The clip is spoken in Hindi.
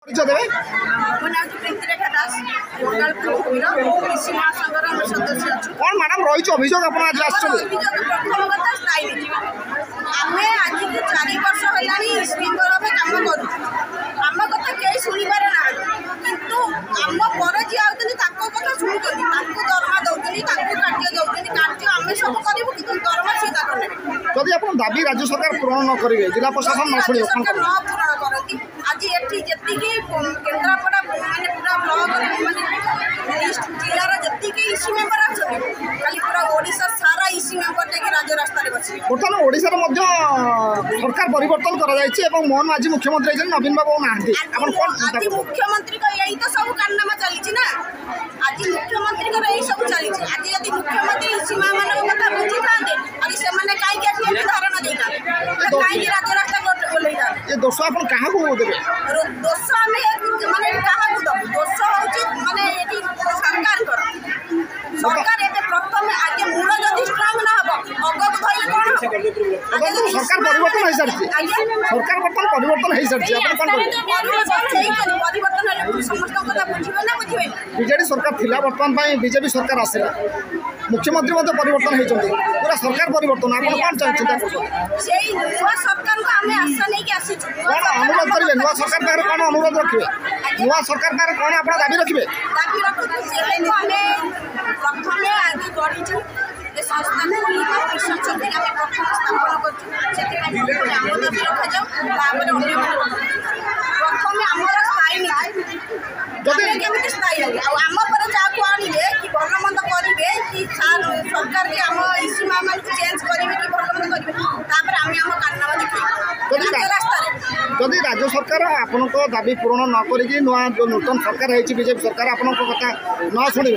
परिचय देवे ମୋ ନାଁ ହେଉଛି ପ୍ରୀତିରେଖା ଦାସ ଗୋପାଳପୁର କୃଷି ମହାସଂଘର ଆମେ ସଦସ୍ୟ ଅଛୁ। कौन मैडम रही अभियोग आप आज आसुच्च ଅଭିଯୋଗ ପ୍ରଥମ କଥା ସ୍ଥାୟୀ ନୀତି। ଆମେ ଆଜିକୁ 4 ବର୍ଷ ହେଲାଣି ଇସ୍ମିଙ୍କର ଭାବେ କାମ କରୁଛୁ। ଆମ କଥା କେହି ଶୁଣିପାରେ ନାହାନ୍ତି, କିନ୍ତୁ ଆମ ପରେ ଯିଏ ଆଉଛନ୍ତି ତାଙ୍କ କଥା ଶୁଣୁଛନ୍ତି, ତାଙ୍କୁ ଦରମା ଦେଉଛନ୍ତି, ତାଙ୍କୁ କାର୍ଯ୍ୟ ଦେଉଛନ୍ତି। କାର୍ଯ୍ୟ ଆମେ ସବୁ କରିବୁ, କିନ୍ତୁ ଦରମା ସିଏ ତାଙ୍କ ନେବେ। जदि आप दाबी राज्य सरकार पूरण न करेंगे जिला प्रशासन न शुणे सरकार न पूରଣ କରନ୍ତି। ଆଜି ଏଠି ଯେତିକି କେନ୍ଦ୍ରାପଡ଼ା ମାନେ ପୁରା ବ୍ଲକ ମାନେ ଜିଲ୍ଲାର ଯେତିକି ଇସି ମେମ୍ବର ଅଛନ୍ତି, ଖାଲି ପୁରା ଓଡ଼ିଶା ସାରା ଇସି ମେମ୍ବର ଯାଇକି ରାଜ୍ୟ ରାସ୍ତାରେ ବସିବେ। बर्तमान ओडिशा सरकार परिवर्तन कर मोहन माझी मुख्यमंत्री नवीन बाबू ना आज मुख्यमंत्री को यही तो सब कारनामा चली ना। आज मुख्यमंत्री को यही सब चली। आज यदि मुख्यमंत्री सीमा मान कथा बुझी था आज से कहीं धारणा देता कहीं राज्य रास्ता ओल्लई था। ये दोष आप क्या देवे दोष आम माने क्या दबू दोष हूँ माने सरकार सरकार ए प्रथम आगे मूल जदि स्ट्रांग ना हम अगक धरले कौन सरकार परिवर्तन हो सारी सरकार बर्तमान परिवर्तन हो सारी बीजेडी सरकार थिला बर्तमान बीजेपी सरकार आसला मुख्यमंत्री परिवर्तन होती पूरा सरकार परिवर्तन आप कौन चिंता सरकार को आम आशा नहीं कौन अनुरोध करेंगे नुआ सरकार पाखे कौन अनुरोध रखिए नुआ सरकार पाखे कौन आप दाबी रखिए दाबी रखुचु प्रथम आगे बढ़ीचु संस्था मिशन शक्ति आम प्रथम स्थापन करूँ आम दाबी रखा जाऊ प्रथम आमर स्थायी नीति केमी स्थायी आम पर जहाँ आणवे कि भल मंद करेंगे कि सरकार भी आम इसी माँ मान चेंज करेंगे कि भल मंद करेंगे आम आम कारनामा देखिए रास्ता जदि राज्य सरकार आपण दाबी पूरण न करी नुआ जो नूतन सरकार है बीजेपी सरकार आपण कथा न शुणे